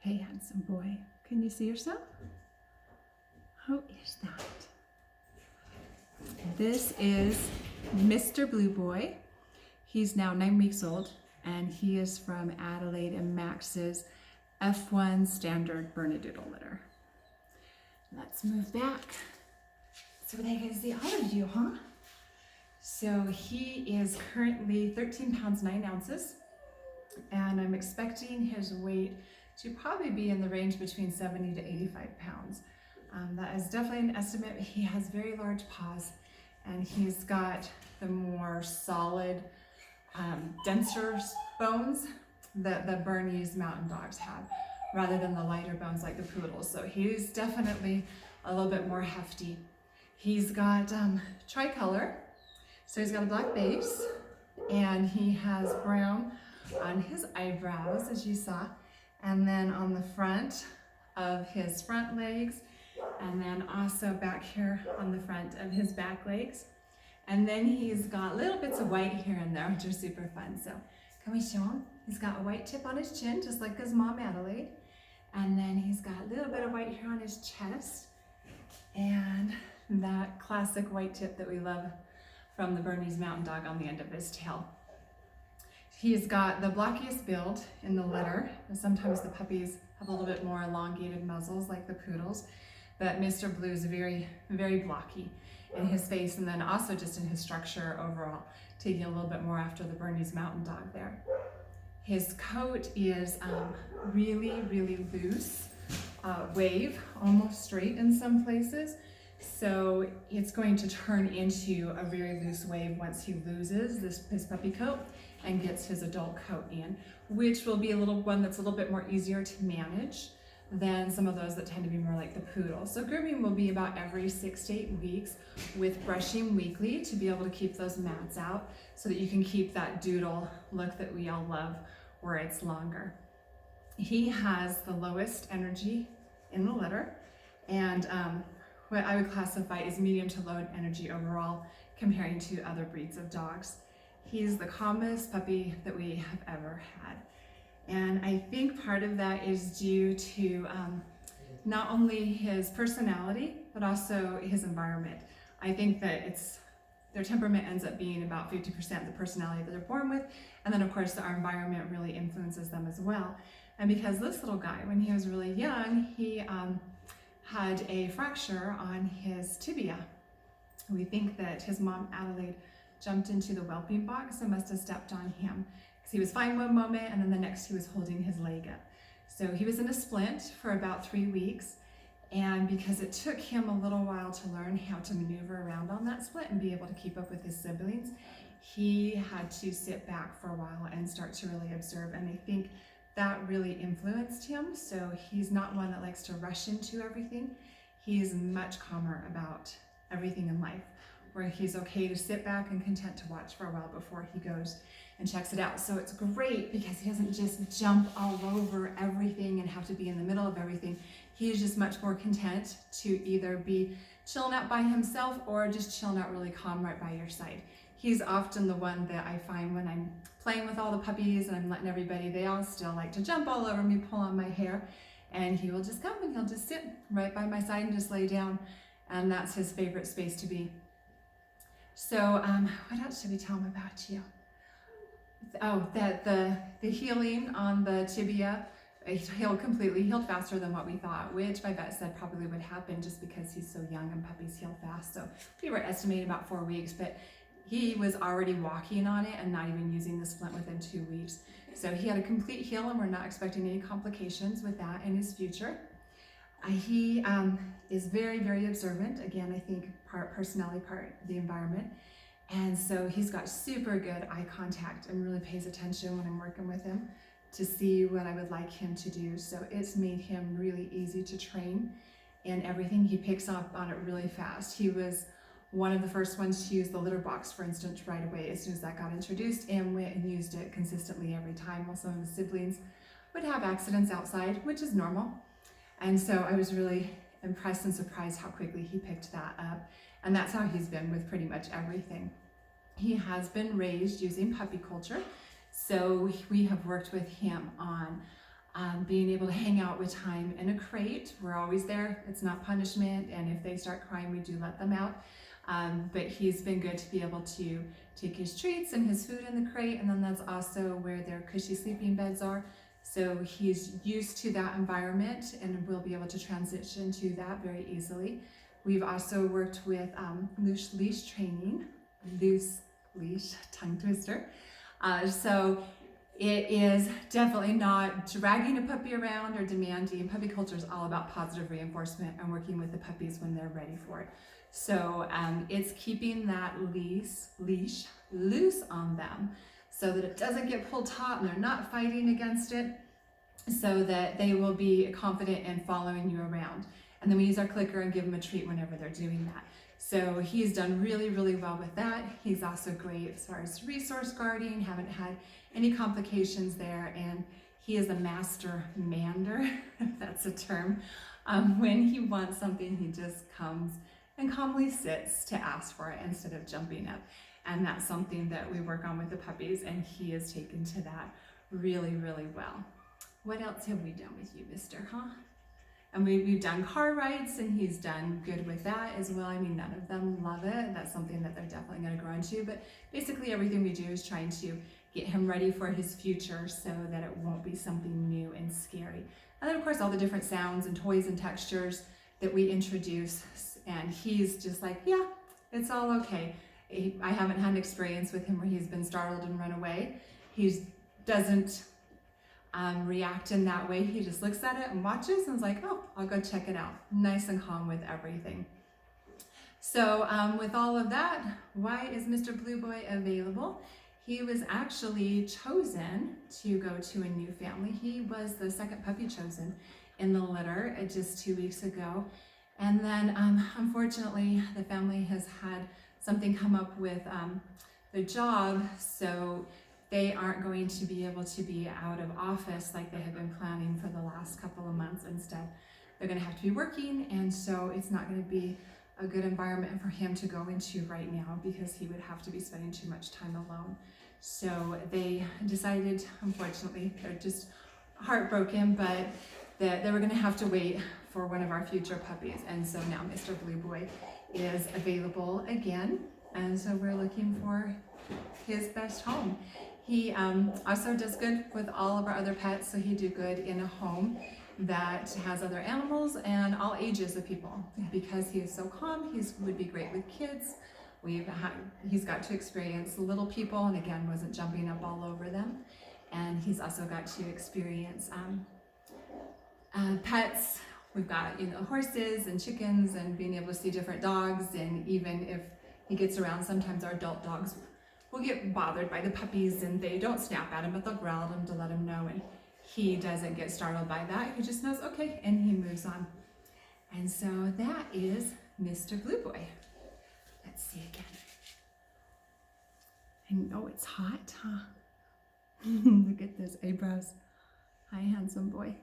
Hey, handsome boy, can you see yourself? Who is that? This is Mr. Blue Boy. He's now 9 weeks old, and he is from Adelaide and Max's F1 standard Bernedoodle litter. Let's move back so they can see all of you, huh? So he is currently 13 pounds 9 ounces, and I'm expecting his weight to probably be in the range between 70 to 85 pounds. That is definitely an estimate. He has very large paws, and he's got the more solid, denser bones that the Bernese mountain dogs have, rather than the lighter bones like the poodles. So he's definitely a little bit more hefty. He's got tricolor, so he's got a black base, and he has brown on his eyebrows, as you saw, and then on the front of his front legs, and then also back here on the front of his back legs. And then he's got little bits of white here and there, which are super fun. So can we show him? He's got a white tip on his chin, just like his mom, Adelaide. And then he's got a little bit of white here on his chest, and that classic white tip that we love from the Bernese mountain dog on the end of his tail. He's got the blockiest build in the litter. Sometimes the puppies have a little bit more elongated muzzles like the poodles, but Mr. Blue is very, very blocky in his face, and then also just in his structure overall, taking a little bit more after the Bernese mountain dog there. His coat is really, really loose, wave, almost straight in some places. So it's going to turn into a very loose wave once he loses his puppy coat and gets his adult coat in, which will be a little one that's a little bit more easier to manage than some of those that tend to be more like the poodle. So grooming will be about every 6 to 8 weeks, with brushing weekly to be able to keep those mats out so that you can keep that doodle look that we all love, where it's longer. He has the lowest energy in the litter, and what I would classify as medium to low energy overall, comparing to other breeds of dogs. He's the calmest puppy that we have ever had. And I think part of that is due to not only his personality, but also his environment. I think that their temperament ends up being about 50% the personality that they're born with, and then of course our environment really influences them as well. And because this little guy, when he was really young, he had a fracture on his tibia. We think that his mom, Adelaide, jumped into the whelping box and must have stepped on him, because he was fine one moment and then the next he was holding his leg up. So he was in a splint for about 3 weeks, and because it took him a little while to learn how to maneuver around on that splint and be able to keep up with his siblings, he had to sit back for a while and start to really observe, and I think that really influenced him. So he's not one that likes to rush into everything. He's much calmer about everything in life, where he's okay to sit back and content to watch for a while before he goes and checks it out. So it's great because he doesn't just jump all over everything and have to be in the middle of everything. He's just much more content to either be chilling out by himself or just chilling out really calm right by your side. He's often the one that I find when I'm playing with all the puppies and I'm letting everybody, they all still like to jump all over me, pull on my hair, and he will just come and he'll just sit right by my side and just lay down, and that's his favorite space to be. So what else should we tell him about you? Oh, that the healing on the tibia, completely healed faster than what we thought, which my vet said probably would happen just because he's so young and puppies heal fast. So we were estimating about 4 weeks, but he was already walking on it and not even using the splint within 2 weeks. So he had a complete heal, and we're not expecting any complications with that in his future. He is very, very observant. Again, I think part personality, part the environment. And so he's got super good eye contact and really pays attention when I'm working with him to see what I would like him to do. So it's made him really easy to train in everything. He picks up on it really fast. He was one of the first ones to use the litter box, for instance, right away as soon as that got introduced, and went and used it consistently every time, while some of his siblings would have accidents outside, which is normal. And so I was really impressed and surprised how quickly he picked that up. And that's how he's been with pretty much everything. He has been raised using puppy culture. So we have worked with him on being able to hang out with time in a crate. We're always there. It's not punishment. And if they start crying, we do let them out. But he's been good to be able to take his treats and his food in the crate. And then that's also where their cushy sleeping beds are. So he's used to that environment and will be able to transition to that very easily. We've also worked with loose leash training, loose leash, tongue twister. So it is definitely not dragging a puppy around or demanding. Puppy culture is all about positive reinforcement and working with the puppies when they're ready for it. So it's keeping that leash loose on them so that it doesn't get pulled taut and they're not fighting against it, so that they will be confident in following you around. And then we use our clicker and give them a treat whenever they're doing that. So he's done really, really well with that. He's also great as far as resource guarding, haven't had any complications there, and he is a master mander, if that's a term. When he wants something, he just comes and calmly sits to ask for it instead of jumping up. And that's something that we work on with the puppies, and he has taken to that really, really well. What else have we done with you, mister, huh? And we've done car rides, and he's done good with that as well. I mean, none of them love it. That's something that they're definitely going to grow into. But basically everything we do is trying to get him ready for his future so that it won't be something new and scary. And then, of course, all the different sounds and toys and textures that we introduce. And he's just like, yeah, it's all okay. I haven't had an experience with him where he's been startled and run away. He doesn't react in that way. He just looks at it and watches and is like, oh, I'll go check it out. Nice and calm with everything. So with all of that, why is Mr. Blue Boy available? He was actually chosen to go to a new family. He was the second puppy chosen in the litter just 2 weeks ago. And then unfortunately, the family has had something come up with their job, so they aren't going to be able to be out of office like they have been planning for the last couple of months. Instead, they're going to have to be working, and so it's not going to be a good environment for him to go into right now because he would have to be spending too much time alone. So they decided, unfortunately, they're just heartbroken, but that they were going to have to wait for one of our future puppies. And so now Mr. Blue Boy is available again, and so we're looking for his best home. He also does good with all of our other pets, so he'd do good in a home that has other animals and all ages of people. Because he is so calm, he would be great with kids. He's got to experience little people, and again, wasn't jumping up all over them. And he's also got to experience pets. We've got horses and chickens, and being able to see different dogs. And even if he gets around, sometimes our adult dogs will get bothered by the puppies, and they don't snap at him, but they'll growl at him to let him know. And he doesn't get startled by that. He just knows, okay, and he moves on. And so that is Mr. Blue Boy. Let's see again. I know it's hot, huh? Look at those eyebrows. Hi, handsome boy.